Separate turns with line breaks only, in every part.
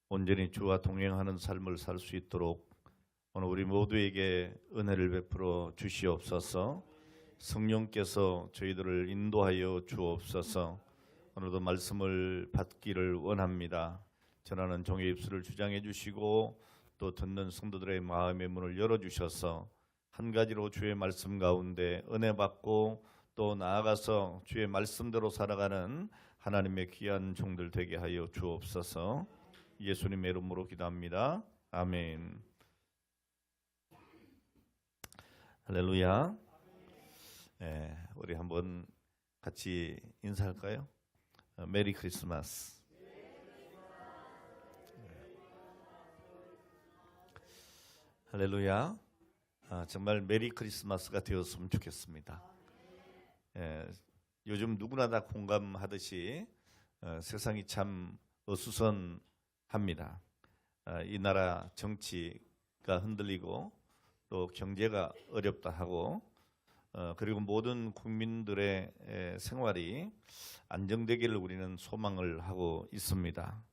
온전히 주와 동행하는 삶을 살 수 있도록 오늘 우리 모두에게 은혜를 베풀어 주시옵소서. 성령께서 저희들을 인도하여 주옵소서. 오늘도 말씀을 받기를 원합니다. 전하는 종의 입술을 주장해 주시고 또 듣는 성도들의 마음의 문을 열어주셔서 한 가지로 주의 말씀 가운데 은혜 받고 또 나아가서 주의 말씀대로 살아가는 하나님의 귀한 종들 되게 하여 주옵소서. 예수님의 이름으로 기도합니다. 아멘. 할렐루야. 우리 한번 같이 인사할까요? 메리 크리스마스. 할렐루야. 정말 메리 크리스마스가 되었으면 좋겠습니다. 요즘 누구나 다 공감하듯이 세상이 참 어수선합니다. 이 나라 정치가 흔들리고 또 경제가 어렵다 하고 그리고 모든 국민들의 생활이 안정되기를 우리는 소망을 하고 있습니다.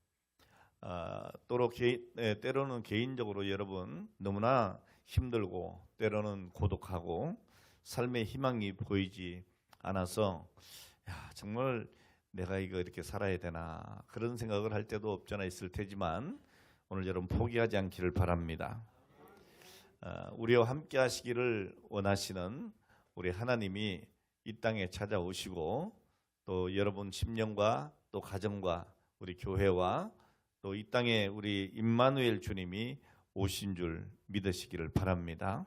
때로는 개인적으로 여러분 너무나 힘들고 때로는 고독하고 삶의 희망이 보이지 않아서 정말 내가 이거 이렇게 살아야 되나 그런 생각을 할 때도 없잖아 있을 테지만 오늘 여러분 포기하지 않기를 바랍니다. 우리와 함께 하시기를 원하시는 우리 하나님이 이 땅에 찾아오시고 또 여러분 심령과 또 가정과 우리 교회와 또 이 땅에 우리 임마누엘 주님이 오신 줄 믿으시기를 바랍니다.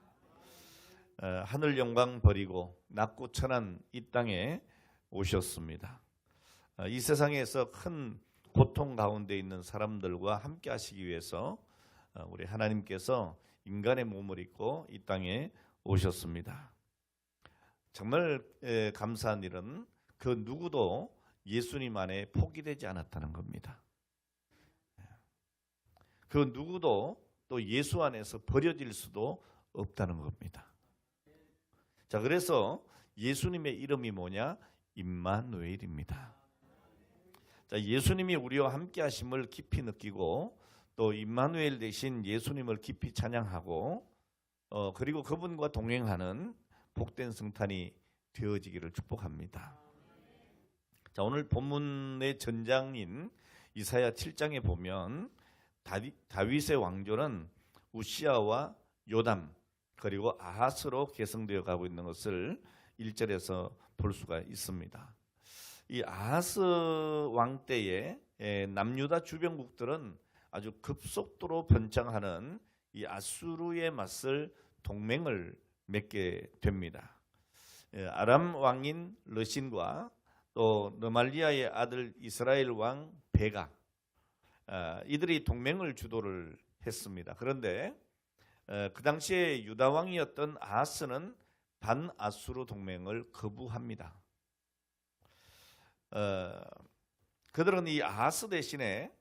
하늘 영광 버리고 낮고 천한 이 땅에 오셨습니다. 이 세상에서 큰 고통 가운데 있는 사람들과 함께 하시기 위해서 우리 하나님께서 인간의 몸을 입고 이 땅에 오셨습니다. 정말 감사한 일은 그 누구도 예수님 안에 포기되지 않았다는 겁니다. 그 누구도 또 예수 안에서 버려질 수도 없다는 겁니다. 자, 그래서 예수님의 이름이 뭐냐? 임마누엘입니다. 자, 예수님이 우리와 함께 하심을 깊이 느끼고 또 임마누엘 대신 예수님을 깊이 찬양하고 그리고 그분과 동행하는 복된 성탄이 되어지기를 축복합니다. 자, 오늘 본문의 전장인 이사야 7장에 보면 다윗의 왕조는 우시아와 요담 그리고 아하스로 계승되어 가고 있는 것을 1절에서 볼 수가 있습니다. 이 아하스 왕 때에 남유다 주변국들은 아주 급속도로 번창하는 이 아수르에 맞설 동맹을 맺게 됩니다. 아람 왕인 르신과 또 르말리아의 아들 이스라엘 왕 베가 이들이 동맹을 주도를 했습니다. 그런데 그 당시에 유다 왕이었던 아하스는 반아수르 동맹을 거부합니다. 그들은 이 아하스 대신에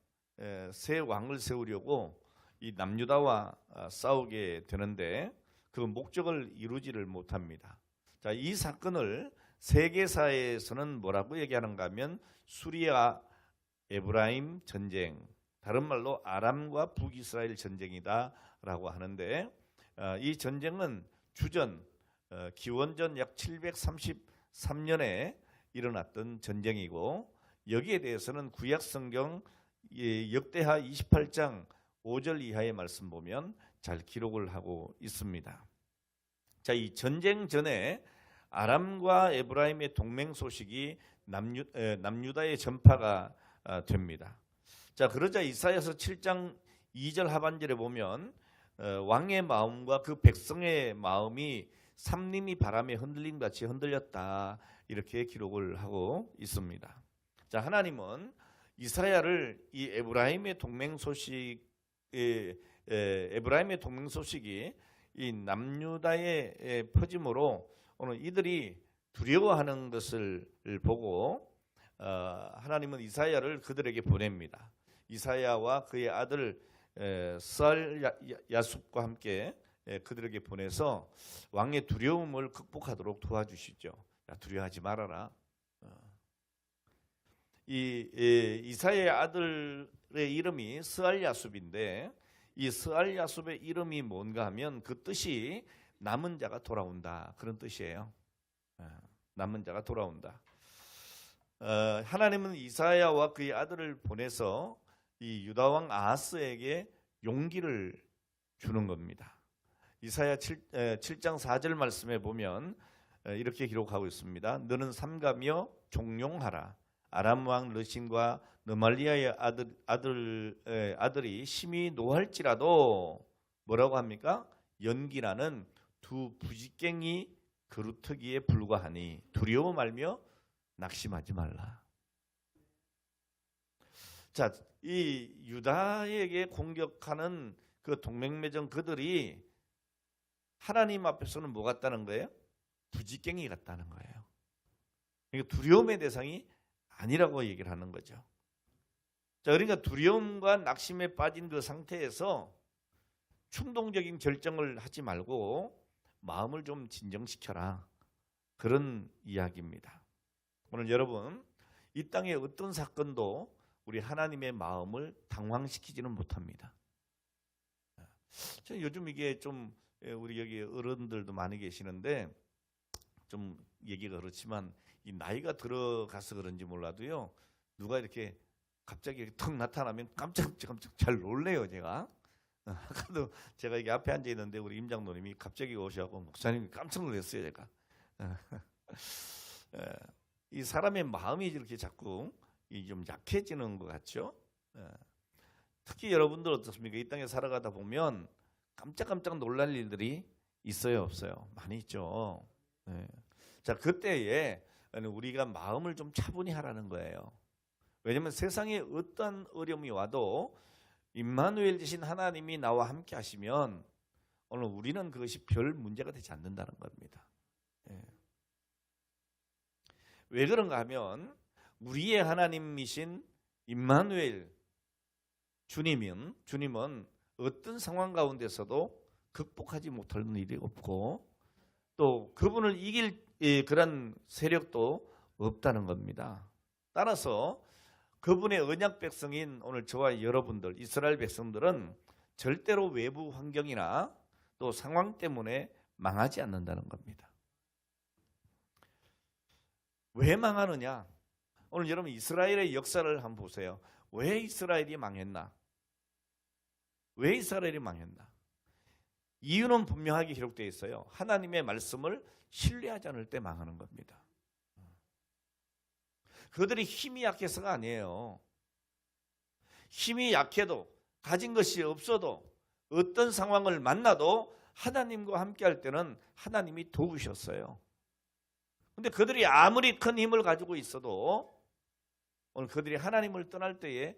새 왕을 세우려고 이 남유다와 싸우게 되는데 그 목적을 이루지를 못합니다. 자, 이 사건을 세계사에서는 뭐라고 얘기하는가 하면 수리아 에브라임 전쟁, 다른 말로 아람과 북이스라엘 전쟁이다라고 하는데 이 전쟁은 주전 기원전 약 733년에 일어났던 전쟁이고 여기에 대해서는 구약성경 역대하 28장 5절 이하의 말씀 보면 잘 기록을 하고 있습니다. 자, 이 전쟁 전에 아람과 에브라임의 동맹 소식이 남유다에 전파가 됩니다. 자, 그러자 이사야서 7장 2절 하반절에 보면 왕의 마음과 그 백성의 마음이 삼림이 바람에 흔들림 같이 흔들렸다 이렇게 기록을 하고 있습니다. 자, 하나님은 이사야를 이 에브라임의 동맹 소식이 이 남유다에 퍼짐으로 오늘 이들이 두려워하는 것을 보고 하나님은 이사야를 그들에게 보냅니다. 이사야와 그의 아들 살 야숲과 함께 그들에게 보내서 왕의 두려움을 극복하도록 도와주시죠. 야, 두려워하지 말아라. 이사야의 아들의 이름이 스알야숲인데 이 스알야숲의 이름이 뭔가 하면 그 뜻이 남은 자가 돌아온다 그런 뜻이에요. 남은 자가 돌아온다. 하나님은 이사야와 그의 아들을 보내서 이 유다 왕 아하스에게 용기를 주는 겁니다. 이사야 7장 4절 말씀에 보면 이렇게 기록하고 있습니다. 너는 삼가며 종용하라. 아람 왕 르신과 느말리아의 아들이 심히 노할지라도 뭐라고 합니까? 연기라는 두 부지깽이 그루터기에 불과하니 두려워 말며 낙심하지 말라. 자, 이 유다에게 공격하는 그 동맹매정 그들이 하나님 앞에서는 뭐 같다는 거예요? 부지깽이 같다는 거예요. 그러니까 두려움의 대상이 아니라고 얘기를 하는 거죠. 자, 그러니까 두려움과 낙심에 빠진 그 상태에서 충동적인 결정을 하지 말고 마음을 좀 진정시켜라. 그런 이야기입니다. 오늘 여러분, 이 땅의 어떤 사건도 우리 하나님의 마음을 당황시키지는 못합니다. 요즘 이게 좀 우리 여기 어른들도 많이 계시는데 좀 얘기가 그렇지만 이 나이가 들어가서 그런지 몰라도요, 누가 이렇게 갑자기 이렇게 턱 나타나면 깜짝 잘 놀래요. 제가 아까도 제가 여기 앞에 앉아 있는데 우리 임장로님이 갑자기 오셔서 목사님이 깜짝 놀랐어요. 제가 이 사람의 마음이 이렇게 자꾸 좀 약해지는 것 같죠. 특히 여러분들 어떻습니까? 이 땅에 살아가다 보면 깜짝 놀랄 일들이 있어요, 없어요? 많이 있죠. 자, 그때에 우리가 마음을 좀 차분히 하라는 거예요. 왜냐하면 세상에 어떤 어려움이 와도 임마누엘 되신 하나님이 나와 함께 하시면 오늘 우리는 그것이 별 문제가 되지 않는다는 겁니다. 왜 그런가 하면 우리의 하나님이신 임마누엘 주님은 어떤 상황 가운데서도 극복하지 못할 일이 없고 또 그분을 이길 그런 세력도 없다는 겁니다. 따라서 그분의 언약 백성인 오늘 저와 여러분들 이스라엘 백성들은 절대로 외부 환경이나 또 상황 때문에 망하지 않는다는 겁니다. 왜 망하느냐? 오늘 여러분 이스라엘의 역사를 한번 보세요. 왜 이스라엘이 망했나? 왜 이스라엘이 망했나? 이유는 분명하게 기록되어 있어요. 하나님의 말씀을 신뢰하지 않을 때 망하는 겁니다. 그들이 힘이 약해서가 아니에요. 힘이 약해도 가진 것이 없어도 어떤 상황을 만나도 하나님과 함께 할 때는 하나님이 도우셨어요. 그런데 그들이 아무리 큰 힘을 가지고 있어도 오늘 그들이 하나님을 떠날 때에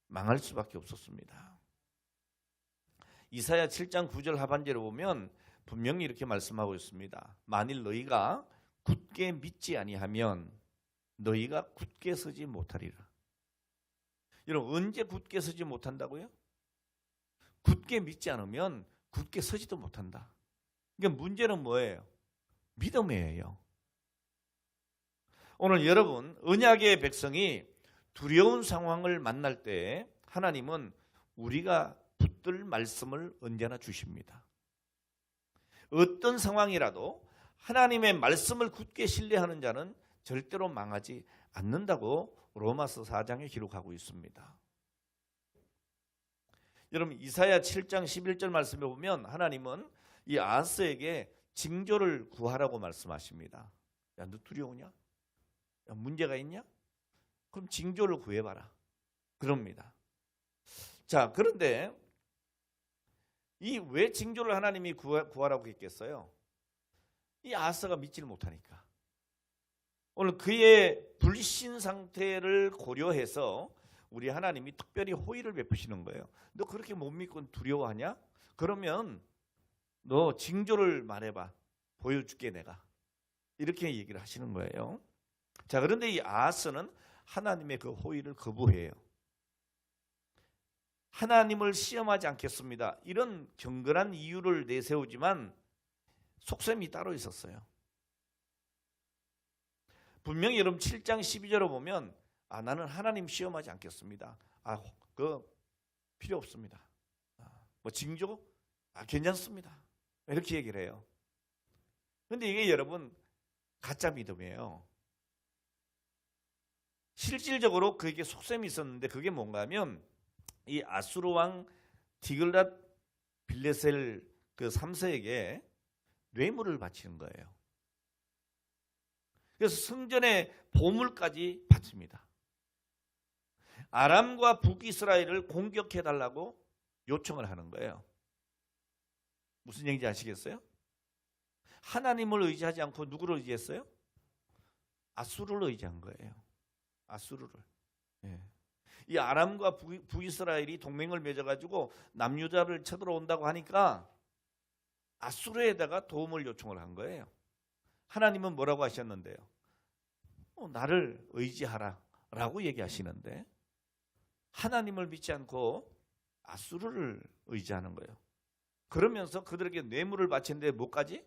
망할 수밖에 없었습니다. 이사야 7장 9절 하반절에 보면 분명히 이렇게 말씀하고 있습니다. 만일 너희가 굳게 믿지 아니하면 너희가 굳게 서지 못하리라. 여러분 언제 굳게 서지 못한다고요? 굳게 믿지 않으면 굳게 서지도 못한다. 그러니까 문제는 뭐예요? 믿음이에요. 오늘 여러분 언약의 백성이 두려운 상황을 만날 때 하나님은 우리가 붙들 말씀을 언제나 주십니다. 어떤 상황이라도 하나님의 말씀을 굳게 신뢰하는 자는 절대로 망하지 않는다고 로마서 4장에 기록하고 있습니다. 여러분 이사야 7장 11절 말씀에 보면 하나님은 이 아하스에게 징조를 구하라고 말씀하십니다. 야, 너 두려우냐? 야, 문제가 있냐? 그럼 징조를 구해봐라. 그럽니다. 자, 그런데 이 왜 징조를 하나님이 구하라고 했겠어요? 이 아하스가 믿지를 못하니까. 오늘 그의 불신 상태를 고려해서 우리 하나님이 특별히 호의를 베푸시는 거예요. 너 그렇게 못 믿고 두려워하냐? 그러면 너 징조를 말해봐. 보여줄게 내가. 이렇게 얘기를 하시는 거예요. 자, 그런데 이 아하스는 하나님의 그 호의를 거부해요. 하나님을 시험하지 않겠습니다. 이런 경건한 이유를 내세우지만 속셈이 따로 있었어요. 분명히 여러분 7장 12절을 보면 나는 하나님 시험하지 않겠습니다. 그 필요 없습니다. 뭐 징조? 괜찮습니다. 이렇게 얘기를 해요. 근데 이게 여러분 가짜 믿음이에요. 실질적으로 그게 속셈이 있었는데 그게 뭔가 하면 이 아수르 왕 디글랏 빌레셀 그 3세에게 뇌물을 바치는 거예요. 그래서 성전의 보물까지 바칩니다. 아람과 북이스라엘을 공격해달라고 요청을 하는 거예요. 무슨 얘기인지 아시겠어요? 하나님을 의지하지 않고 누구를 의지했어요? 아수르를 의지한 거예요. 아수르를. 예. 이 아람과 북이스라엘이 동맹을 맺어가지고 남유다를 쳐들어온다고 하니까 아수르에다가 도움을 요청을 한 거예요. 하나님은 뭐라고 하셨는데요? 나를 의지하라 라고 얘기하시는데 하나님을 믿지 않고 아수르를 의지하는 거예요. 그러면서 그들에게 뇌물을 바치는데 뭐까지?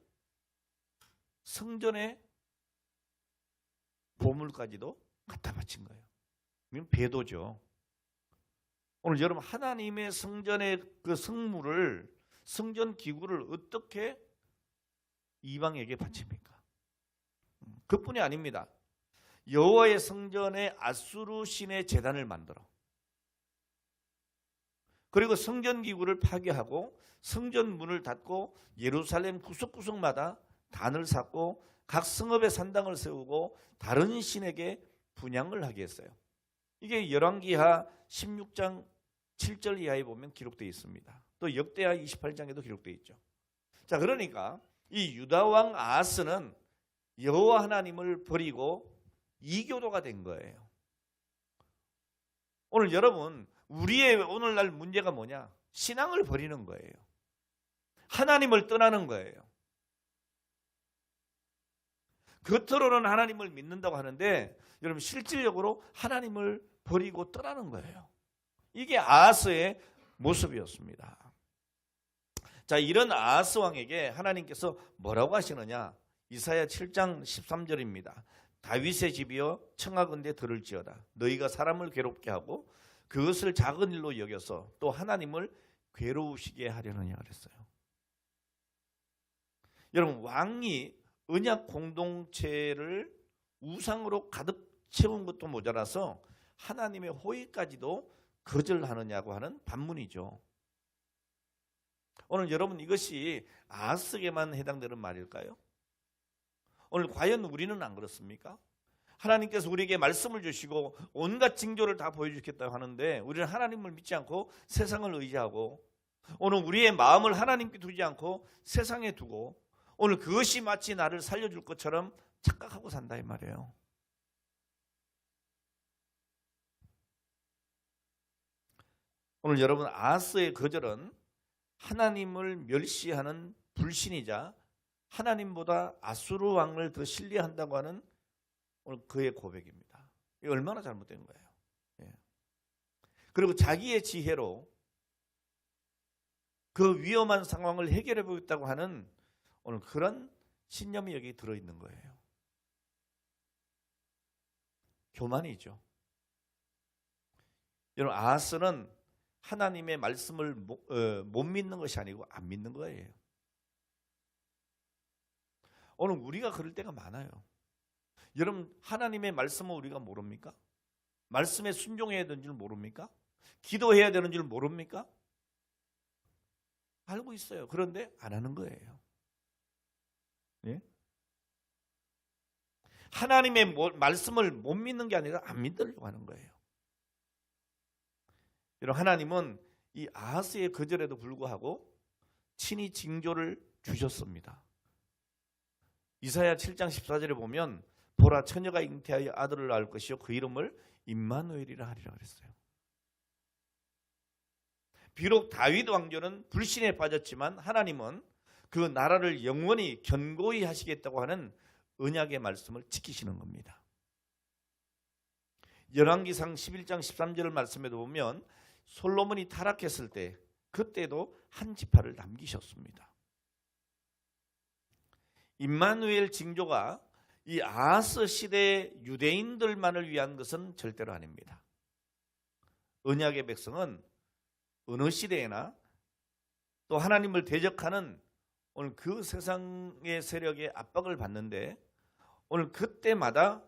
성전의 보물까지도 갖다 바친 거예요. 이건 배도죠. 오늘 여러분 하나님의 성전의 그 성물을 성전 기구를 어떻게 이방에게 바칩니까? 그뿐이 아닙니다. 여호와의 성전에 아수르 신의 제단을 만들어 그리고 성전 기구를 파괴하고 성전 문을 닫고 예루살렘 구석구석마다 단을 쌓고 각 성읍에 산당을 세우고 다른 신에게 분향을 하게 했어요. 이게 열왕기하 16장 7절 이하에 보면 기록되어 있습니다. 또 역대하 28장에도 기록되어 있죠. 자, 그러니까 이 유다 왕 아하스는 여호와 하나님을 버리고 이교도가 된 거예요. 오늘 여러분 우리의 오늘날 문제가 뭐냐? 신앙을 버리는 거예요. 하나님을 떠나는 거예요. 겉으로는 하나님을 믿는다고 하는데 여러분 실질적으로 하나님을 버리고 떠나는 거예요. 이게 아하스의 모습이었습니다. 자, 이런 아하스 왕에게 하나님께서 뭐라고 하시느냐? 이사야 7장 13절입니다. 다윗의 집이여 청하건대 들을지어다. 너희가 사람을 괴롭게 하고 그것을 작은 일로 여겨서 또 하나님을 괴로우시게 하려느냐 그랬어요. 여러분 왕이 언약 공동체를 우상으로 가득 채운 것도 모자라서 하나님의 호의까지도 거절하느냐고 하는 반문이죠. 오늘 여러분 이것이 아하스에게만 해당되는 말일까요? 오늘 과연 우리는 안 그렇습니까? 하나님께서 우리에게 말씀을 주시고 온갖 징조를 다 보여주겠다고 하는데 우리는 하나님을 믿지 않고 세상을 의지하고 오늘 우리의 마음을 하나님께 두지 않고 세상에 두고 오늘 그것이 마치 나를 살려줄 것처럼 착각하고 산다 이 말이에요. 오늘 여러분 아하스의 거절은 하나님을 멸시하는 불신이자 하나님보다 아수르 왕을 더 신뢰한다고 하는 오늘 그의 고백입니다. 이게 얼마나 잘못된 거예요. 예. 그리고 자기의 지혜로 그 위험한 상황을 해결해 보겠다고 하는 오늘 그런 신념이 여기 들어있는 거예요. 교만이죠. 여러분 아하스는 하나님의 말씀을 못 믿는 것이 아니고 안 믿는 거예요. 오늘 우리가 그럴 때가 많아요. 여러분 하나님의 말씀을 우리가 모릅니까? 말씀에 순종해야 되는 줄 모릅니까? 기도해야 되는 줄 모릅니까? 알고 있어요. 그런데 안 하는 거예요. 예? 하나님의 말씀을 못 믿는 게 아니라 안 믿으려고 하는 거예요. 여러분 하나님은 이 아하스의 거절에도 불구하고 친히 징조를 주셨습니다. 이사야 7장 14절에 보면 보라 처녀가 잉태하여 아들을 낳을 것이요 그 이름을 임마누엘이라 하리라 그랬어요. 비록 다윗 왕조는 불신에 빠졌지만 하나님은 그 나라를 영원히 견고히 하시겠다고 하는 언약의 말씀을 지키시는 겁니다. 열왕기상 11장 13절 말씀에도 보면 솔로몬이 타락했을 때 그때도 한 지파를 남기셨습니다. 임마누엘 징조가 이 아하스 시대 유대인들만을 위한 것은 절대로 아닙니다. 언약의 백성은 어느 시대에나 또 하나님을 대적하는 오늘 그 세상의 세력의 압박을 받는데 오늘 그때마다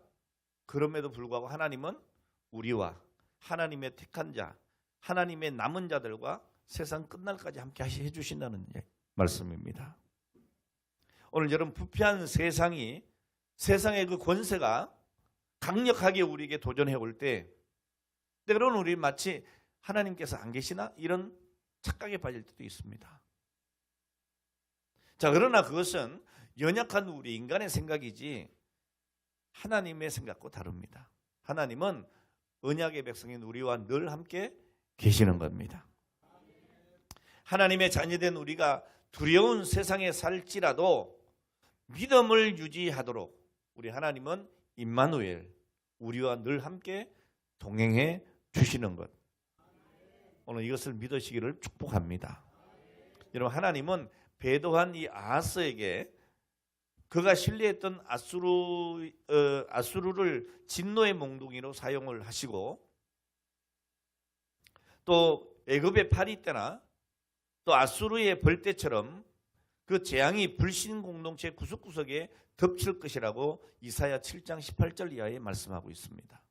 그럼에도 불구하고 하나님은 우리와 하나님의 택한 자, 하나님의 남은 자들과 세상 끝날까지 함께 해주신다는 말씀입니다. 오늘 여러분 부패한 세상의 그 권세가 강력하게 우리에게 도전해 올 때 때로는 우리 마치 하나님께서 안 계시나 이런 착각에 빠질 때도 있습니다. 자, 그러나 그것은 연약한 우리 인간의 생각이지 하나님의 생각과 다릅니다. 하나님은 언약의 백성인 우리와 늘 함께 계시는 겁니다. 하나님의 자녀된 우리가 두려운 세상에 살지라도 믿음을 유지하도록 우리 하나님은 임마누엘, 우리와 늘 함께 동행해 주시는 것. 오늘 이것을 믿으시기를 축복합니다. 여러분, 하나님은 배도한 이 아하스에게 그가 신뢰했던 아수르를 진노의 몽둥이로 사용을 하시고 또 애굽의 파리 때나 또 아수르의 벌떼처럼 그 재앙이 불신 공동체 구석구석에 덮칠 것이라고 이사야 7장 18절 이하에 말씀하고 있습니다.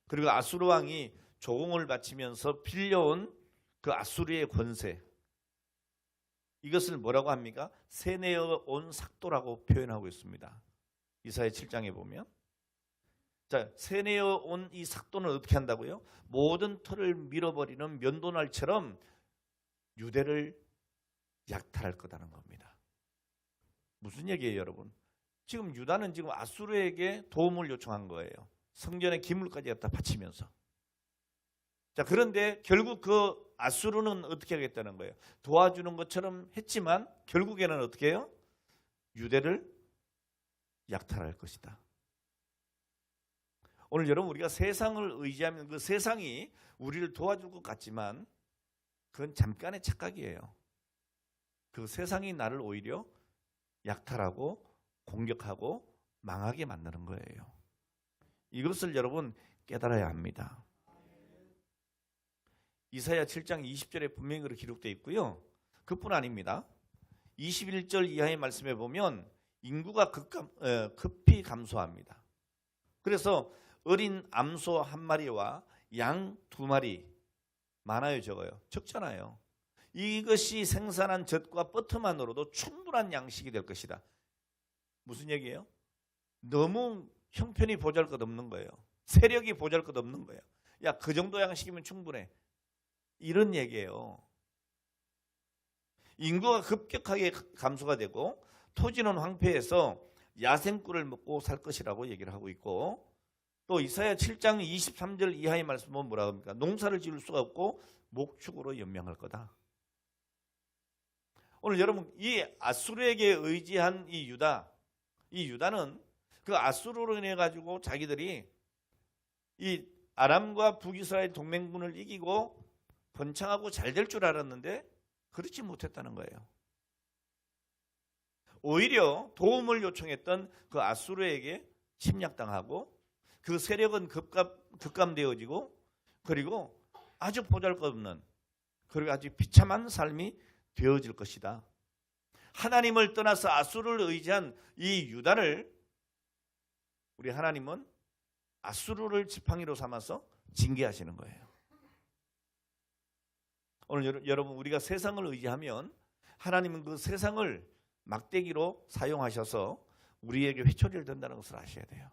그리고 아수르 왕이 조공을 바치면서 빌려온 그 아수르의 권세, 이것을 뭐라고 합니까? 세내어 온 삭도라고 표현하고 있습니다. 이사야 7장에 보면, 자, 세내어 온 이 삭도는 어떻게 한다고요? 모든 털을 밀어버리는 면도날처럼 유대를 약탈할 거다는 겁니다. 무슨 얘기예요, 여러분? 지금 유다는 지금 아수르에게 도움을 요청한 거예요. 성전의 기물까지 갖다 바치면서. 자, 그런데 결국 그 아수르는 어떻게 하겠다는 거예요? 도와주는 것처럼 했지만 결국에는 어떻게 해요? 유대를 약탈할 것이다. 오늘 여러분, 우리가 세상을 의지하면 그 세상이 우리를 도와줄 것 같지만 그건 잠깐의 착각이에요. 그 세상이 나를 오히려 약탈하고 공격하고 망하게 만드는 거예요. 이것을 여러분 깨달아야 합니다. 이사야 7장 20절에 분명히 그렇게 기록되어 있고요. 그뿐 아닙니다. 21절 이하의 말씀에 보면 인구가 급히 감소합니다. 그래서 어린 암소 한 마리와 양 두 마리, 많아요, 적어요? 적잖아요. 이것이 생산한 젖과 버터만으로도 충분한 양식이 될 것이다. 무슨 얘기예요? 너무 형편이 보잘것없는 거예요. 세력이 보잘것없는 거예요. 야, 그 정도 양식이면 충분해. 이런 얘기예요. 인구가 급격하게 감소가 되고 토지는 황폐해서 야생꿀을 먹고 살 것이라고 얘기를 하고 있고, 또 이사야 7장 23절 이하의 말씀은 뭐라고 합니까? 농사를 지을 수가 없고 목축으로 연명할 거다. 오늘 여러분, 이 아수르에게 의지한 이 유다는 그 아수르로 인해 가지고 자기들이 이 아람과 북이스라엘 동맹군을 이기고 번창하고 잘 될 줄 알았는데 그렇지 못했다는 거예요. 오히려 도움을 요청했던 그 아수르에게 침략당하고 그 세력은 급감되어지고 그리고 아주 보잘것없는, 그리고 아주 비참한 삶이 되어질 것이다. 하나님을 떠나서 아수르를 의지한 이 유다를 우리 하나님은 아수르를 지팡이로 삼아서 징계하시는 거예요. 오늘 여러분, 우리가 세상을 의지하면 하나님은 그 세상을 막대기로 사용하셔서 우리에게 회초리를 든다는 것을 아셔야 돼요.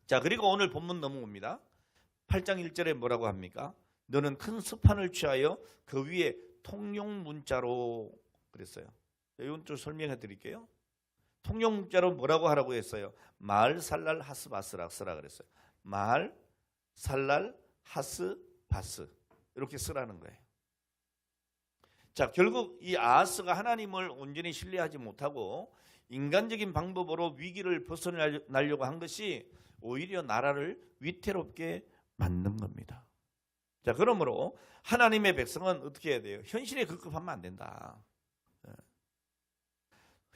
자, 그리고 오늘 본문 넘어옵니다. 8장 1절에 뭐라고 합니까? 너는 큰 스판을 취하여 그 위에 통용 문자로 그랬어요. 이건 좀 설명해 드릴게요. 통용 문자로 뭐라고 하라고 했어요? 마을 살랄 하스 바스라 쓰라 그랬어요. 마을 살랄 하스 바스, 이렇게 쓰라는 거예요. 자, 결국 이 아하스가 하나님을 온전히 신뢰하지 못하고 인간적인 방법으로 위기를 벗어나려고 한 것이 오히려 나라를 위태롭게 만든 겁니다. 자, 그러므로 하나님의 백성은 어떻게 해야 돼요? 현실에 급급하면 안 된다.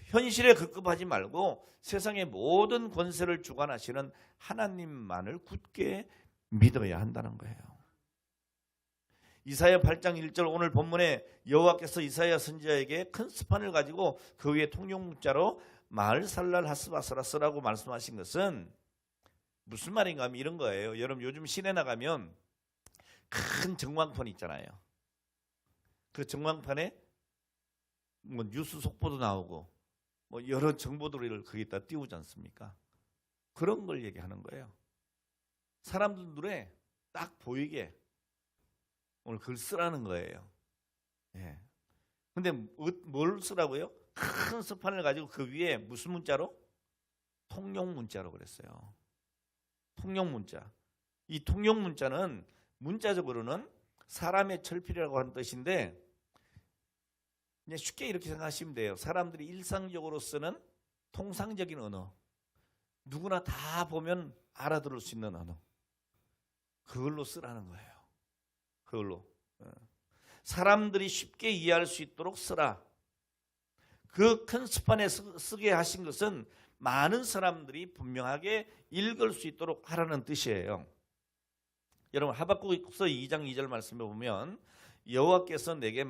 현실에 급급하지 말고 세상의 모든 권세를 주관하시는 하나님만을 굳게 믿어야 한다는 거예요. 이사야 8장 1절 오늘 본문에 여호와께서 이사야 선지자에게 큰 스판을 가지고 그 위에 통용 문자로 마을살랄 하스바스라스라고 말씀하신 것은 무슨 말인가 하면 이런 거예요. 여러분 요즘 시내 나가면 큰 전광판 있잖아요. 그 전광판에 뭐 뉴스 속보도 나오고 뭐 여러 정보들을 거기다 띄우지 않습니까? 그런 걸 얘기하는 거예요. 사람들 눈에 딱 보이게 오늘 글 쓰라는 거예요. 예. 근데 뭘 쓰라고요? 큰 스판을 가지고 그 위에 무슨 문자로? 통용 문자로 그랬어요. 통용 문자. 이 통용 문자는 문자적으로는 사람의 철필이라고 하는 뜻인데 그냥 쉽게 이렇게 생각하시면 돼요. 사람들이 일상적으로 쓰는 통상적인 언어. 누구나 다 보면 알아들을 수 있는 언어. 그걸로 쓰라는 거예요. 그걸로. 사람들이 쉽게 이해할 수 있도록 쓰라. 그 큰 스판에 쓰게 하신 것은 많은 사람들이 분명하게 읽을 수 있도록 하라는 뜻이에요. 여러분 하박국서 2장 2절 말씀에 보면 여호와께서 내게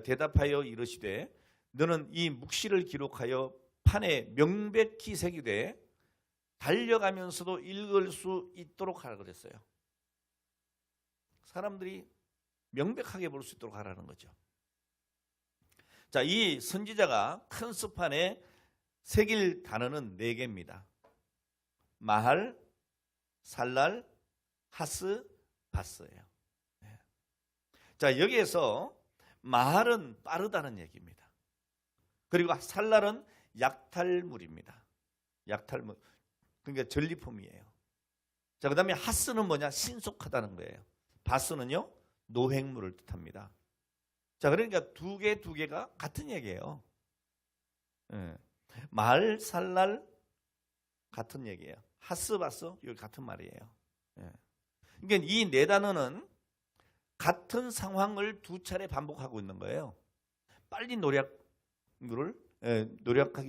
대답하여 이르시되 너는 이 묵시를 기록하여 판에 명백히 새기되 달려가면서도 읽을 수 있도록 하라 그랬어요. 사람들이 명백하게 볼 수 있도록 하라는 거죠. 자, 이 선지자가 큰 스판에 새길 단어는 4개입니다. 마할, 살랄, 하스, 바스예요. 자, 여기에서 마할은 빠르다는 얘기입니다. 그리고 살랄은 약탈물입니다. 약탈물. 그러니까 전리품이에요. 자, 그다음에 하스는 뭐냐? 신속하다는 거예요. 바스는요, 노획물을 뜻합니다. 자, 그러니까 두 개가 같은 얘기예요. 말, 살날 같은 얘기예요. 하스, 바스 여기 같은 말이에요. 그러니까 이 4단어는 같은 상황을 2차례 반복하고 있는 거예요. 빨리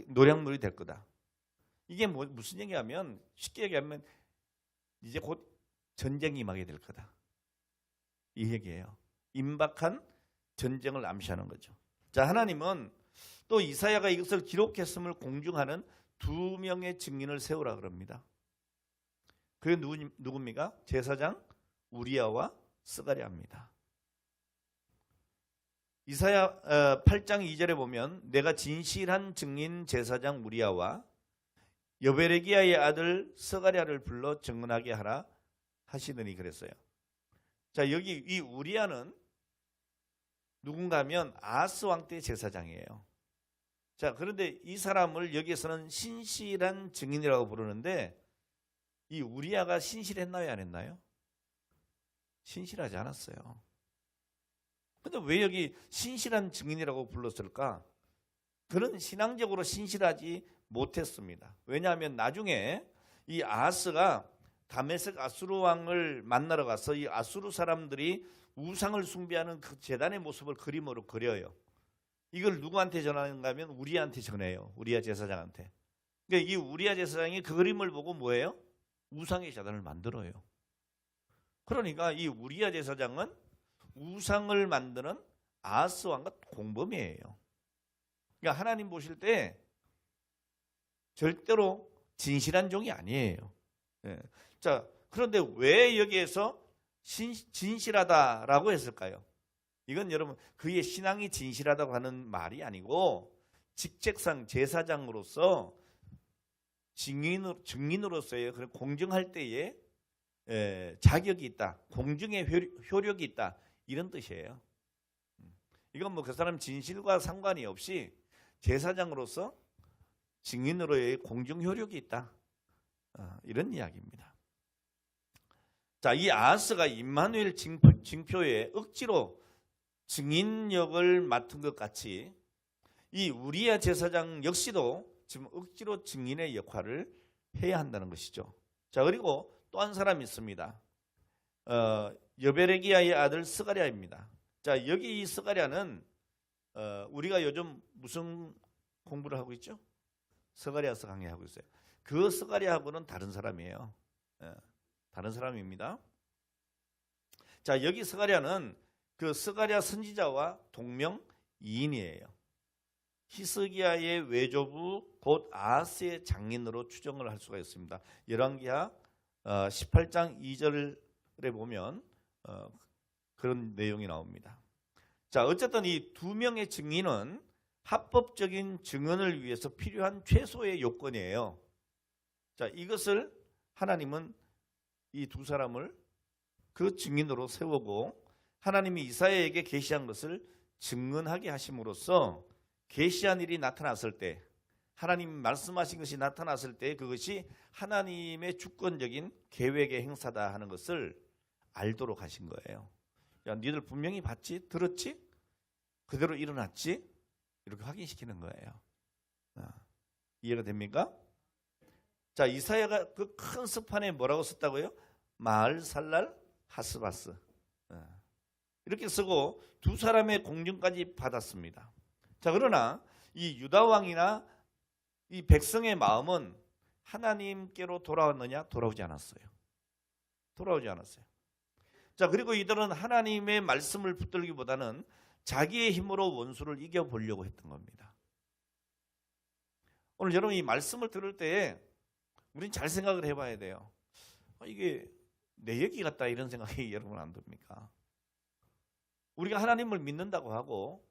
노략물이 될 거다. 이게 무슨 얘기하면 쉽게 얘기하면 이제 곧 전쟁이 임하게 될 거다. 이 얘기예요. 임박한 전쟁을 암시하는 거죠. 자, 하나님은 또 이사야가 이것을 기록했음을 공증하는 2명의 증인을 세우라 그럽니다. 그게 누굽니까? 제사장 우리야와 스가랴입니다. 이사야 8장 2절에 보면 내가 진실한 증인 제사장 우리야와 여베레기야의 아들 스가랴를 불러 증언하게 하라 하시더니 그랬어요. 자, 여기 이 우리야는 누군가 하면 아하스 왕 때 제사장이에요. 자, 그런데 이 사람을 여기에서는 신실한 증인이라고 부르는데 이 우리야가 신실했나요, 안 했나요? 신실하지 않았어요. 근데 왜 여기 신실한 증인이라고 불렀을까? 그는 신앙적으로 신실하지 못했습니다. 왜냐하면 나중에 이 아하스가 다메섹 아수르 왕을 만나러 가서 이 아수르 사람들이 우상을 숭배하는 그 제단의 모습을 그림으로 그려요. 이걸 누구한테 전하는가 하면 우리한테 전해요. 우리야 제사장한테. 그러니까 이 우리야 제사장이 그 그림을 보고 뭐예요? 우상의 제단을 만들어요. 그러니까 이 우리야 제사장은 우상을 만드는 아하스 왕과 공범이에요. 그러니까 하나님 보실 때 절대로 진실한 종이 아니에요. 자, 그런데 왜 여기에서 진실하다라고 했을까요? 이건 여러분 그의 신앙이 진실하다고 하는 말이 아니고 직책상 제사장으로서 증인으로서의 그런 공정할 때에 자격이 있다, 공정의 효력이 있다 이런 뜻이에요. 이건 뭐 그 사람 진실과 상관이 없이 제사장으로서 증인으로의 공정 효력이 있다 이런 이야기입니다. 자, 이 아하스가 임마누엘 징표에 억지로 증인 역을 맡은 것 같이 이 우리야 제사장 역시도 지금 억지로 증인의 역할을 해야 한다는 것이죠. 자, 그리고 또 한 사람이 있습니다. 여베레기야의 아들 스가랴입니다. 자, 여기 이 스가랴는 우리가 요즘 무슨 공부를 하고 있죠? 스가랴서 강의하고 있어요. 그 스가랴하고는 다른 사람이에요. 다른 사람입니다. 자, 여기 스가랴는 그 스가랴 선지자와 동명이인이에요. 히스기야의 외조부 곧 아하스의 장인으로 추정을 할 수가 있습니다. 열왕기하 18장 2절에 보면 그런 내용이 나옵니다. 자, 어쨌든 이 두 명의 증인은 합법적인 증언을 위해서 필요한 최소의 요건이에요. 자, 이것을 하나님은 이 두 사람을 그 증인으로 세우고 하나님이 이사야에게 계시한 것을 증언하게 하심으로써 계시한 일이 나타났을 때, 하나님 말씀하신 것이 나타났을 때 그것이 하나님의 주권적인 계획의 행사다 하는 것을 알도록 하신 거예요. 야, 니들 분명히 봤지? 들었지? 그대로 일어났지? 이렇게 확인시키는 거예요. 이해가 됩니까? 자, 이사야가 그 큰 서판에 뭐라고 썼다고요? 마을살랄 하스바스. 이렇게 쓰고 두 사람의 공증까지 받았습니다. 자, 그러나 이 유다 왕이나 이 백성의 마음은 하나님께로 돌아왔느냐? 돌아오지 않았어요. 돌아오지 않았어요. 자, 그리고 이들은 하나님의 말씀을 붙들기보다는 자기의 힘으로 원수를 이겨보려고 했던 겁니다. 오늘 여러분 이 말씀을 들을 때 우린 잘 생각을 해봐야 돼요. 이게 내 얘기 같다 이런 생각이 여러분 안 듭니까? 우리가 하나님을 믿는다고 하고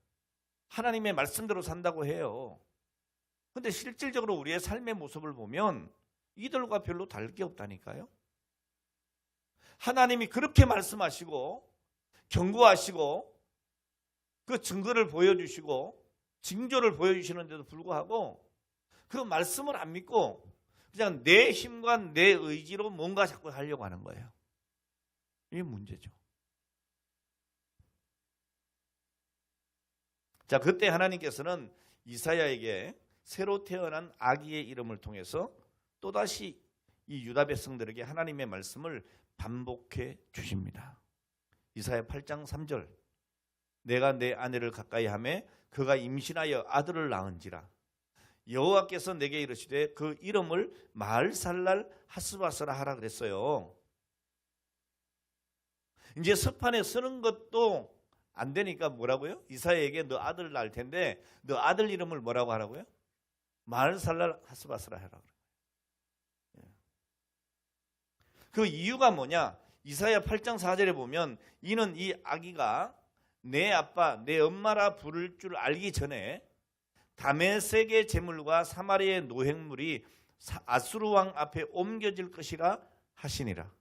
하나님의 말씀대로 산다고 해요. 근데 실질적으로 우리의 삶의 모습을 보면 이들과 별로 다를 게 없다니까요. 하나님이 그렇게 말씀하시고 경고하시고 그 증거를 보여주시고 징조를 보여주시는데도 불구하고 그 말씀을 안 믿고 그냥 내 힘과 내 의지로 뭔가 자꾸 하려고 하는 거예요. 이게 문제죠. 자, 그때 하나님께서는 이사야에게 새로 태어난 아기의 이름을 통해서 또다시 이 유다 백성들에게 하나님의 말씀을 반복해 주십니다. 이사야 8장 3절. 내가 내 아내를 가까이 하매 그가 임신하여 아들을 낳은지라. 여호와께서 내게 이르시되 그 이름을 마을살랄 하스바스라 하라 그랬어요. 이제 서판에 쓰는 것도 안 되니까 뭐라고요? 이사야에게 너 아들 낳을 텐데 너 아들 이름을 뭐라고 하라고요? 마을살랄 하스바스라 하라 그래요. 그 이유가 뭐냐? 이사야 8장 4절에 보면 이는 이 아기가 내 아빠 내 엄마라 부를 줄 알기 전에 다메섹의 재물과 사마리아의 노획물이 아수르 왕 앞에 옮겨질 것이라 하시니라.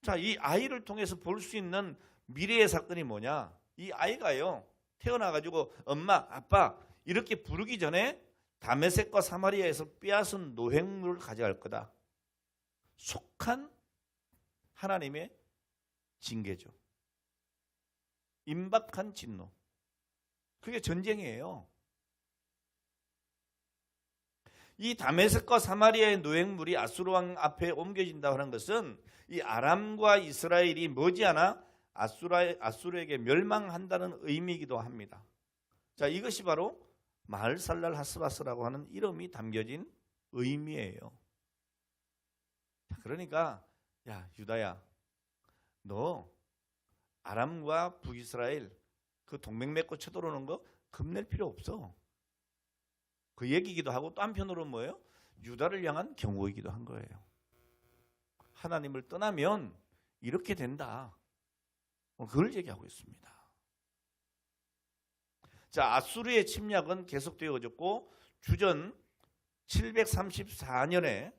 자, 이 아이를 통해서 볼 수 있는 미래의 사건이 뭐냐? 이 아이가요 태어나가지고 엄마 아빠 이렇게 부르기 전에 다메섹과 사마리아에서 빼앗은 노획물을 가져갈 거다. 속한 하나님의 징계죠. 임박한 진노. 그게 전쟁이에요. 이 다메섹과 사마리아의 노획물이 아수르 왕 앞에 옮겨진다고 하는 것은 이 아람과 이스라엘이 머지않아 아수르에게 멸망한다는 의미이기도 합니다. 자, 이것이 바로 마을살랄 하스바스라고 하는 이름이 담겨진 의미예요. 자, 그러니까 야 유다야, 너 아람과 북이스라엘 그 동맹 맺고 쳐들어오는 거 겁낼 필요 없어. 그 얘기이기도 하고 또 한편으로는 뭐예요? 유다를 향한 경고이기도 한 거예요. 하나님을 떠나면 이렇게 된다. 그걸 얘기하고 있습니다. 자, 아수르의 침략은 계속되어졌고 주전 734년에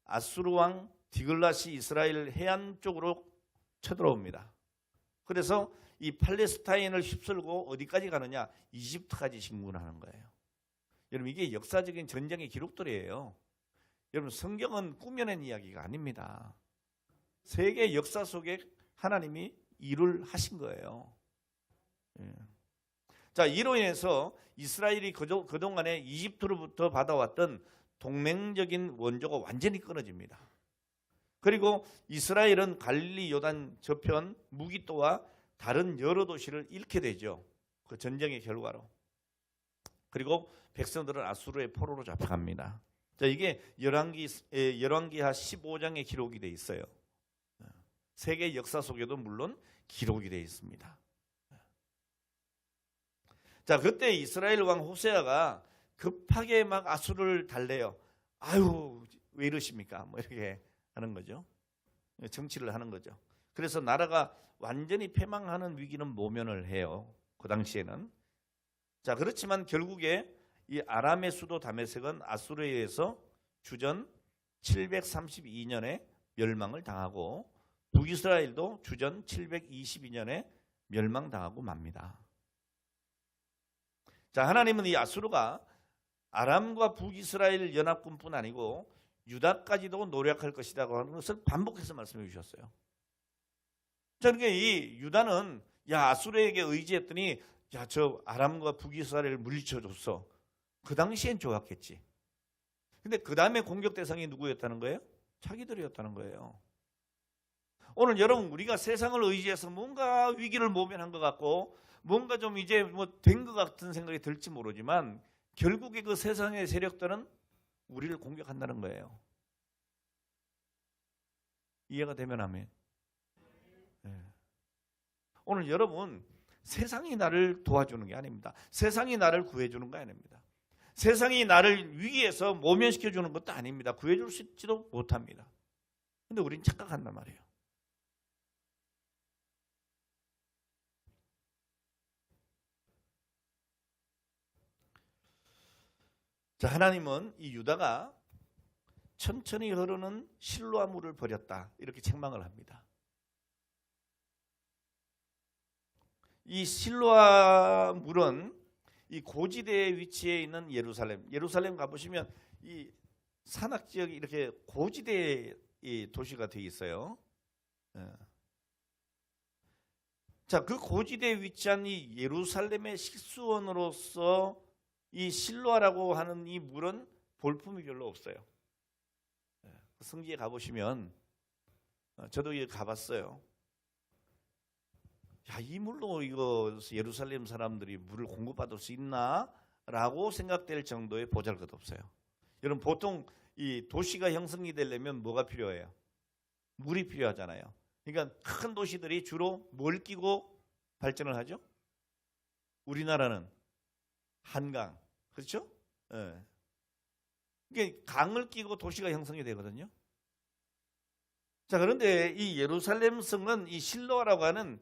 아수르 왕 디글랏이 이스라엘 해안 쪽으로 쳐들어옵니다. 그래서 이 팔레스타인을 휩쓸고 어디까지 가느냐? 이집트까지 진군하는 거예요. 여러분 이게 역사적인 전쟁의 기록들이에요. 여러분 성경은 꾸며낸 이야기가 아닙니다. 세계 역사 속에 하나님이 일을 하신 거예요. 자, 이로 인해서 이스라엘이 그동안에 이집트로부터 받아왔던 동맹적인 원조가 완전히 끊어집니다. 그리고 이스라엘은 갈릴리 요단 저편 무기또와 다른 여러 도시를 잃게 되죠. 그 전쟁의 결과로. 그리고 백성들은 아수르의 포로로 잡혀갑니다. 자, 이게 열왕기하 15장에 기록이 돼 있어요. 세계 역사 속에도 물론 기록이 돼 있습니다. 자, 그때 이스라엘 왕 호세아가 급하게 막 아수르를 달래요. 아유, 왜 이러십니까? 뭐 이렇게 하는 거죠. 정치를 하는 거죠. 그래서 나라가 완전히 패망하는 위기는 모면을 해요. 그 당시에는. 자, 그렇지만 결국에 이 아람의 수도 다메섹은 아수르에 의해서 주전 732년에 멸망을 당하고 북이스라엘도 주전 722년에 멸망당하고 맙니다. 자, 하나님은 이 아수르가 아람과 북이스라엘 연합군뿐 아니고 유다까지도 노력할 것이라고 하는 것을 반복해서 말씀해 주셨어요. 자, 그러니까 이 유다는 야, 아수르에게 의지했더니 야, 저 아람과 북이스라엘을 물리쳐줬어. 그 당시엔 좋았겠지. 근데 그 다음에 공격 대상이 누구였다는 거예요? 자기들이었다는 거예요. 오늘 여러분, 우리가 세상을 의지해서 뭔가 위기를 모면한 것 같고 뭔가 좀 이제 뭐 된 것 같은 생각이 들지 모르지만 결국에 그 세상의 세력들은 우리를 공격한다는 거예요. 이해가 되면 하면. 네. 오늘 여러분, 세상이 나를 도와주는 게 아닙니다. 세상이 나를 구해주는 거 아닙니다. 세상이 나를 위기에서 모면시켜주는 것도 아닙니다. 구해줄 수 있지도 못합니다. 근데 우린 착각한단 말이에요. 자, 하나님은 이 유다가 천천히 흐르는 실로아 물을 버렸다, 이렇게 책망을 합니다. 이 실로아 물은 이 고지대에 위치해 있는 예루살렘 가보시면 이 산악 지역이 이렇게 고지대의 이 도시가 되어 있어요. 자, 그 고지대에 위치한 이 예루살렘의 식수원으로서 이 실로아라고 하는 이 물은 볼품이 별로 없어요. 성지에 가보시면, 저도 여기 가봤어요. 야, 이 물로 이거 예루살렘 사람들이 물을 공급받을 수 있나? 라고 생각될 정도의 보잘것없어요. 여러분, 보통 이 도시가 형성이 되려면 뭐가 필요해요? 물이 필요하잖아요. 그러니까 큰 도시들이 주로 뭘 끼고 발전을 하죠? 우리나라는 한강, 그렇죠? 예. 이게 강을 끼고 도시가 형성이 되거든요. 자, 그런데 이 예루살렘 성은 이 실로아라고 하는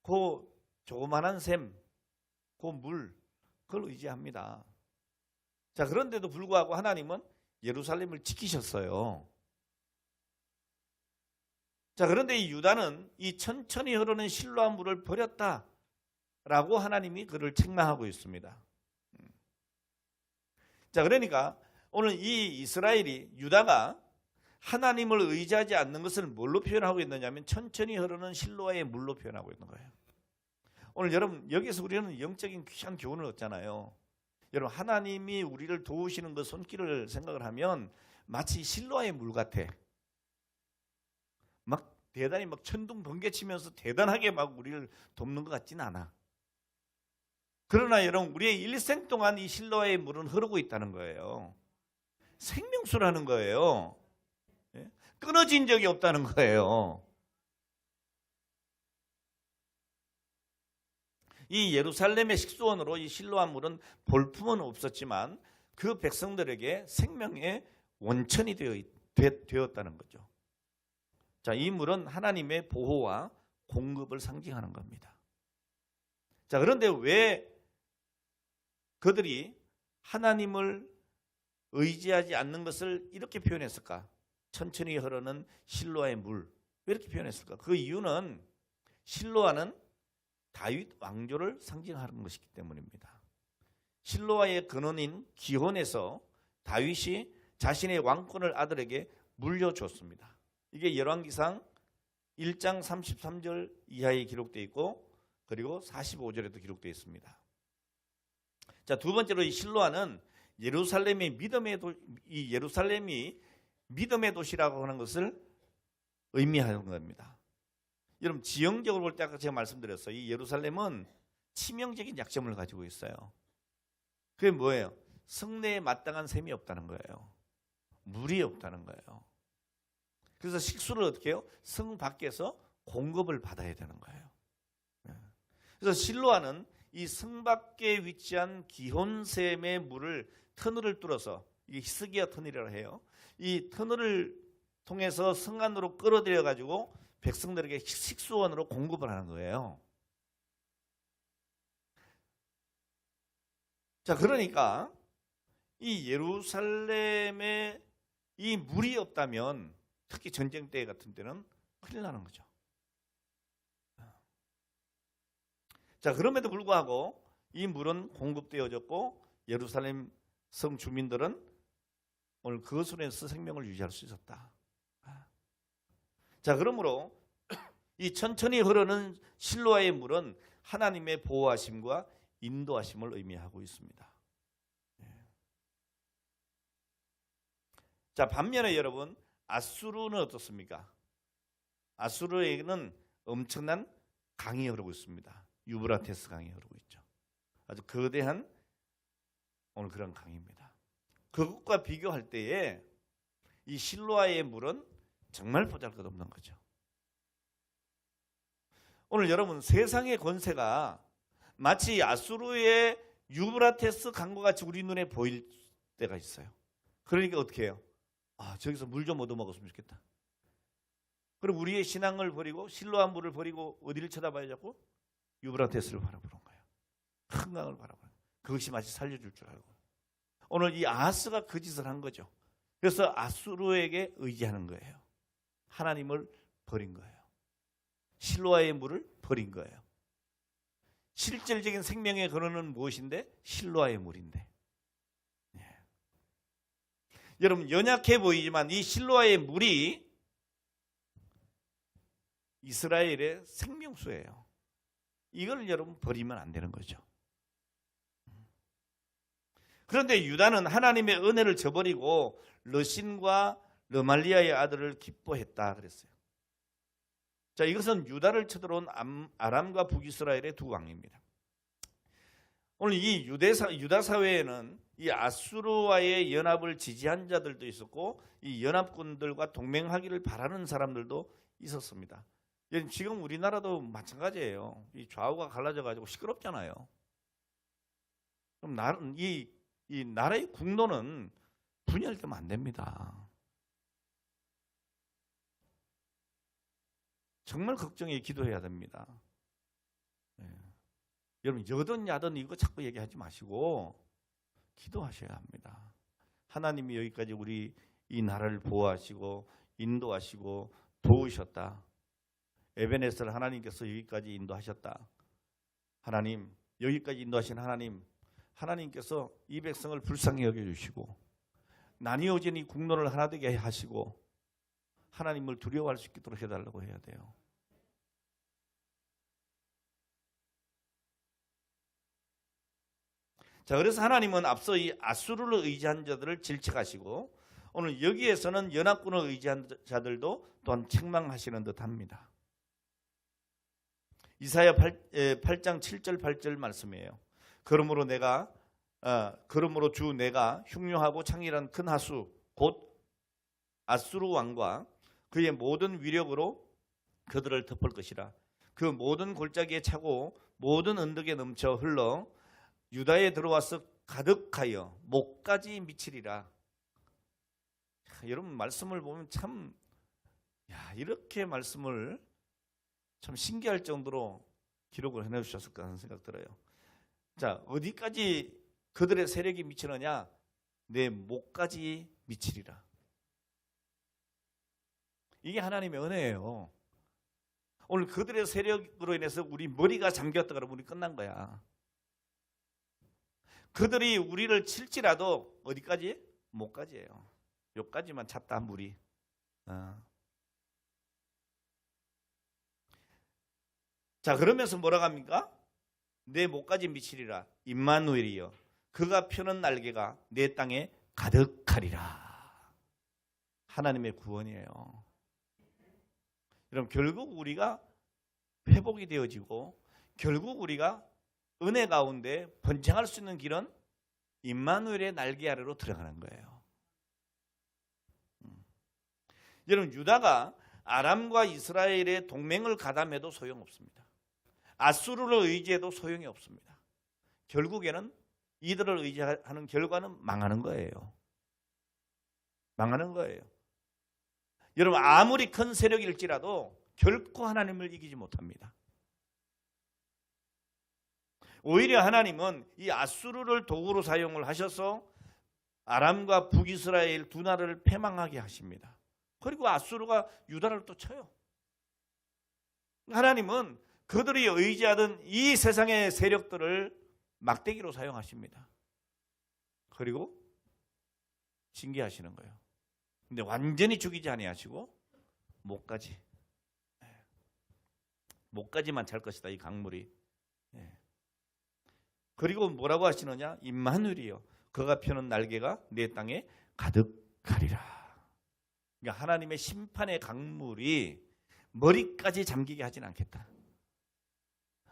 그 조그만한 샘, 그 물, 그걸 의지합니다. 자, 그런데도 불구하고 하나님은 예루살렘을 지키셨어요. 자, 그런데 이 유다는 이 천천히 흐르는 실로아 물을 버렸다라고 하나님이 그를 책망하고 있습니다. 자, 그러니까 오늘 이 이스라엘이, 유다가 하나님을 의지하지 않는 것을 뭘로 표현하고 있느냐면 천천히 흐르는 실로아의 물로 표현하고 있는 거예요. 오늘 여러분, 여기서 우리는 영적인 귀한 교훈을 얻잖아요. 여러분, 하나님이 우리를 도우시는 그 손길을 생각을 하면 마치 실로아의 물 같아. 막 대단히 막 천둥 번개치면서 대단하게 막 우리를 돕는 것 같지는 않아. 그러나 여러분, 우리의 일생 동안 이 실로아의 물은 흐르고 있다는 거예요. 생명수라는 거예요. 끊어진 적이 없다는 거예요. 이 예루살렘의 식수원으로 이 실로아 물은 볼품은 없었지만 그 백성들에게 생명의 원천이 되었다는 거죠. 자, 이 물은 하나님의 보호와 공급을 상징하는 겁니다. 자, 그런데 왜 그들이 하나님을 의지하지 않는 것을 이렇게 표현했을까? 천천히 흐르는 실로아의 물. 왜 이렇게 표현했을까? 그 이유는 실로아는 다윗 왕조를 상징하는 것이기 때문입니다. 실로아의 근원인 기혼에서 다윗이 자신의 왕권을 아들에게 물려줬습니다. 이게 열왕기상 1장 33절 이하에 기록되어 있고 그리고 45절에도 기록되어 있습니다. 자, 두 번째로 이 실로아는 예루살렘이 믿음의 도시라고 하는 것을 의미하는 겁니다. 여러분 지형적으로 볼 때 아까 제가 말씀드렸어요. 이 예루살렘은 치명적인 약점을 가지고 있어요. 그게 뭐예요? 성내에 마땅한 샘이 없다는 거예요. 물이 없다는 거예요. 그래서 식수를 어떻게 해요? 성 밖에서 공급을 받아야 되는 거예요. 그래서 실로아는 이 성 밖에 위치한 기혼샘의 물을 터널을 뚫어서, 이게 히스기야 터널이라고 해요. 이 터널을 통해서 성 안으로 끌어들여 가지고 백성들에게 식수원으로 공급을 하는 거예요. 자, 그러니까 이 예루살렘에 이 물이 없다면, 특히 전쟁 때 같은 때는 큰일 나는 거죠. 자, 그럼에도 불구하고 이 물은 공급되어졌고 예루살렘 성 주민들은 오늘 그것으로서 생명을 유지할 수 있었다. 자, 그러므로 이 천천히 흐르는 실로아의 물은 하나님의 보호하심과 인도하심을 의미하고 있습니다. 자, 반면에 여러분 아수르는 어떻습니까? 아수르에게는 엄청난 강이 흐르고 있습니다. 유브라테스 강이 흐르고 있죠. 아주 거대한 오늘 그런 강입니다. 그것과 비교할 때에 이 실로아의 물은 정말 보잘것없는 거죠. 오늘 여러분 세상의 권세가 마치 아수르의 유브라테스 강과 같이 우리 눈에 보일 때가 있어요. 그러니까 어떻게 해요? 저기서 물 좀 얻어먹었으면 좋겠다. 그럼 우리의 신앙을 버리고 실로아 물을 버리고 어디를 쳐다봐야 자꾸? 유브라테스를 바라보는 거예요. 큰 강을 바라보는 거예요. 그것이 마치 살려줄 줄 알고. 오늘 이 아하스가 그 짓을 한 거죠. 그래서 아수르에게 의지하는 거예요. 하나님을 버린 거예요. 실로아의 물을 버린 거예요. 실질적인 생명의 근원은 무엇인데? 실로아의 물인데. 여러분 연약해 보이지만 이 실로아의 물이 이스라엘의 생명수예요. 이걸 여러분 버리면 안 되는 거죠. 그런데 유다는 하나님의 은혜를 저버리고 르신과 르말리아의 아들을 기뻐했다 그랬어요. 자, 이것은 유다를 쳐들어온 아람과 북이스라엘의 두 왕입니다. 오늘 이 유다 사회에는 이 아수르와의 연합을 지지한 자들도 있었고 이 연합군들과 동맹하기를 바라는 사람들도 있었습니다. 지금 우리나라도 마찬가지예요. 이 좌우가 갈라져 가지고 시끄럽잖아요. 그럼 이 나라의 국론은 분열되면 안 됩니다. 정말 걱정해 기도해야 됩니다. 여러분 여든 야든 이거 자꾸 얘기하지 마시고 기도하셔야 합니다. 하나님이 여기까지 우리 이 나라를 보호하시고 인도하시고 도우셨다. 에베네스를 하나님께서 여기까지 인도하셨다. 하나님 여기까지 인도하신 하나님께서 이 백성을 불쌍히 여겨주시고 나뉘어진 이 국론을 하나 되게 하시고 하나님을 두려워할 수 있도록 해달라고 해야 돼요. 자, 그래서 하나님은 앞서 이 아수르를 의지한 자들을 질책하시고 오늘 여기에서는 연합군을 의지한 자들도 또한 책망하시는 듯합니다. 이사야 8장 7절 8절 말씀이에요. 그러므로 주 내가 흉흉하고 창일한 큰 하수 곧 아수르 왕과 그의 모든 위력으로 그들을 덮을 것이라. 그 모든 골짜기에 차고 모든 언덕에 넘쳐 흘러 유다에 들어와서 가득하여 목까지 미치리라. 여러분 말씀을 보면 참 이렇게 말씀을 참 신기할 정도로 기록을 해내주셨을까 하는 생각 들어요. 자, 어디까지 그들의 세력이 미치느냐? 내 목까지 미치리라. 이게 하나님의 은혜예요. 오늘 그들의 세력으로 인해서 우리 머리가 잠겼다 그러면 우리 끝난 거야. 그들이 우리를 칠지라도 어디까지? 목까지예요. 여기까지만 찼다 물이. 자, 그러면서 뭐라고 합니까? 내 목까지 미치리라. 임마누엘이여 그가 펴는 날개가 내 땅에 가득하리라. 하나님의 구원이에요. 그럼 결국 우리가 회복이 되어지고 결국 우리가 은혜 가운데 번창할 수 있는 길은 임마누엘의 날개 아래로 들어가는 거예요. 여러분, 유다가 아람과 이스라엘의 동맹을 가담해도 소용없습니다. 아수르를 의지해도 소용이 없습니다. 결국에는 이들을 의지하는 결과는 망하는 거예요. 망하는 거예요. 여러분, 아무리 큰 세력일지라도 결코 하나님을 이기지 못합니다. 오히려 하나님은 이 아수르를 도구로 사용을 하셔서 아람과 북이스라엘 두 나라를 패망하게 하십니다. 그리고 아수르가 유다를 또 쳐요. 하나님은 그들이 의지하던 이 세상의 세력들을 막대기로 사용하십니다. 그리고 징계하시는 거예요. 근데 완전히 죽이지 아니하시고 목까지만 찰 것이다, 이 강물이. 그리고 뭐라고 하시느냐? 임마누엘이요, 그가 펴는 날개가 내 땅에 가득하리라. 그러니까 하나님의 심판의 강물이 머리까지 잠기게 하진 않겠다.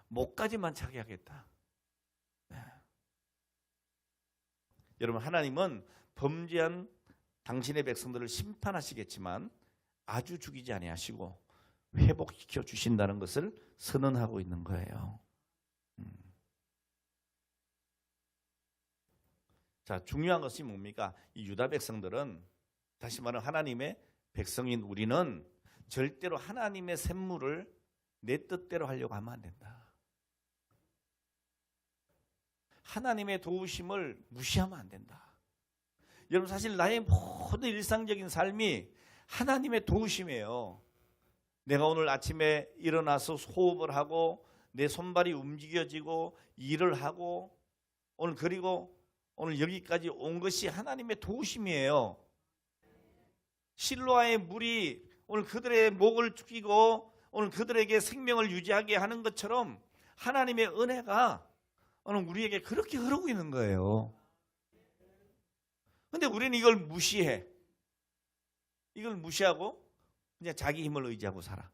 목까지만 차게 하겠다. 여러분, 하나님은 범죄한 당신의 백성들을 심판하시겠지만 아주 죽이지 아니하시고 회복시켜 주신다는 것을 선언하고 있는 거예요. 자, 중요한 것이 뭡니까? 이 유다 백성들은, 다시 말하면 하나님의 백성인 우리는 절대로 하나님의 샘물을 내 뜻대로 하려고 하면 안 된다. 하나님의 도우심을 무시하면 안 된다. 여러분, 사실 나의 모든 일상적인 삶이 하나님의 도우심이에요. 내가 오늘 아침에 일어나서 호흡을 하고 내 손발이 움직여지고 일을 하고 그리고 오늘 여기까지 온 것이 하나님의 도우심이에요. 실로아의 물이 오늘 그들의 목을 죽이고 오늘 그들에게 생명을 유지하게 하는 것처럼 하나님의 은혜가 오늘 우리에게 그렇게 흐르고 있는 거예요. 그런데 우리는 이걸 무시해. 이걸 무시하고 그냥 자기 힘을 의지하고 살아.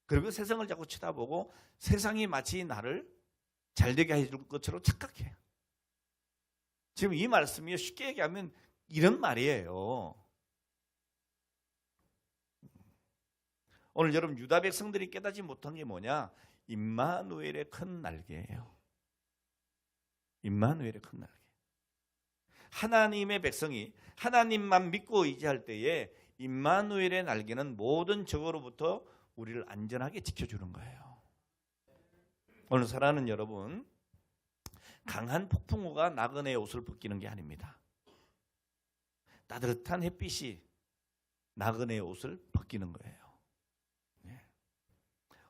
그리고 세상을 자꾸 쳐다보고 세상이 마치 나를 잘되게 해줄 것처럼 착각해. 지금 이 말씀이 쉽게 얘기하면 이런 말이에요. 오늘 여러분, 유다 백성들이 깨닫지 못한 게 뭐냐? 임마누엘의 큰 날개예요. 임마누엘의 큰 날개. 하나님의 백성이 하나님만 믿고 의지할 때에 임마누엘의 날개는 모든 적으로부터 우리를 안전하게 지켜주는 거예요. 오늘 사랑하는 여러분, 강한 폭풍우가 나그네의 옷을 벗기는 게 아닙니다. 따뜻한 햇빛이 나그네의 옷을 벗기는 거예요.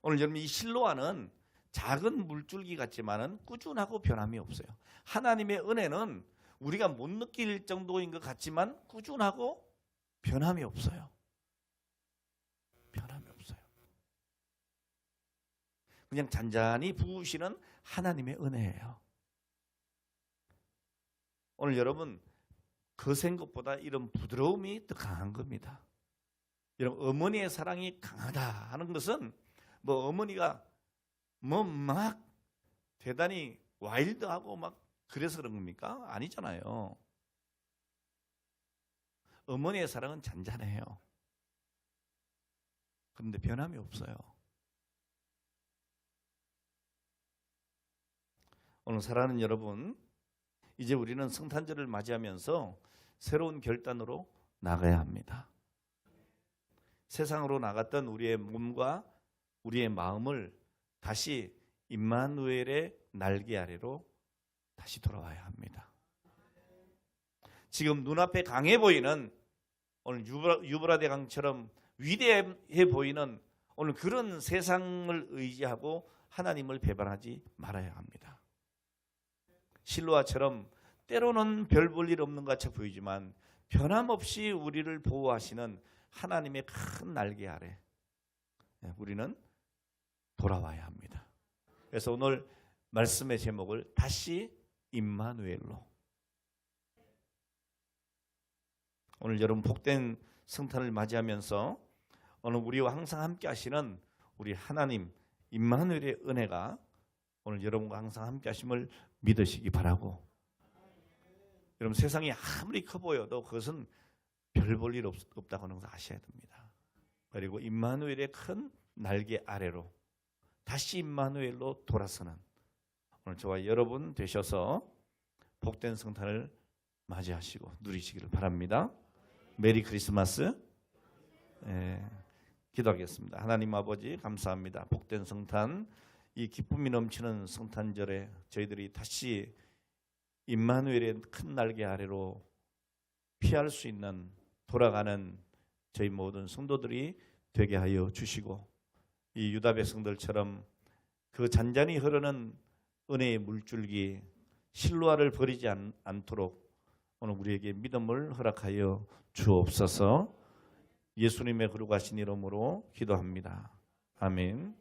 오늘 여러분, 이 실로아는 작은 물줄기 같지만은 꾸준하고 변함이 없어요. 하나님의 은혜는 우리가 못 느낄 정도인 것 같지만 꾸준하고 변함이 없어요. 변함이 없어요. 그냥 잔잔히 부으시는 하나님의 은혜예요. 오늘 여러분, 거센 것보다 이런 부드러움이 더 강한 겁니다. 여러분, 어머니의 사랑이 강하다 하는 것은 어머니가 막 대단히 와일드하고 막 그래서 그런 겁니까? 아니잖아요. 어머니의 사랑은 잔잔해요. 그런데 변함이 없어요. 오늘 사랑하는 여러분, 이제 우리는 성탄절을 맞이하면서 새로운 결단으로 나가야 합니다. 세상으로 나갔던 우리의 몸과 우리의 마음을 다시 임마누엘의 날개 아래로 다시 돌아와야 합니다. 지금 눈앞에 강해 보이는 오늘 유브라데 강처럼 위대해 보이는 오늘 그런 세상을 의지하고 하나님을 배반하지 말아야 합니다. 실로아처럼 때로는 별 볼 일 없는 것 같이 보이지만 변함없이 우리를 보호하시는 하나님의 큰 날개 아래 우리는 돌아와야 합니다. 그래서 오늘 말씀의 제목을 다시 임마누엘로. 오늘 여러분 복된 성탄을 맞이하면서 오늘 우리와 항상 함께 하시는 우리 하나님 임마누엘의 은혜가 오늘 여러분과 항상 함께 하심을 믿으시기 바라고, 여러분 세상이 아무리 커 보여도 그것은 별 볼 일 없다고 하는 것을 아셔야 됩니다. 그리고 임마누엘의 큰 날개 아래로 다시 임마누엘로 돌아서는 오늘 저와 여러분 되셔서 복된 성탄을 맞이하시고 누리시기를 바랍니다. 메리 크리스마스. 기도하겠습니다. 하나님 아버지 감사합니다. 복된 성탄, 이 기쁨이 넘치는 성탄절에 저희들이 다시 임마누엘의 큰 날개 아래로 피할 수 있는 돌아가는 저희 모든 성도들이 되게 하여 주시고, 이 유다 백성들처럼 그 잔잔히 흐르는 은혜의 물줄기 실로아를 버리지 않도록 오늘 우리에게 믿음을 허락하여 주옵소서. 예수님의 거룩하신 이름으로 기도합니다. 아멘.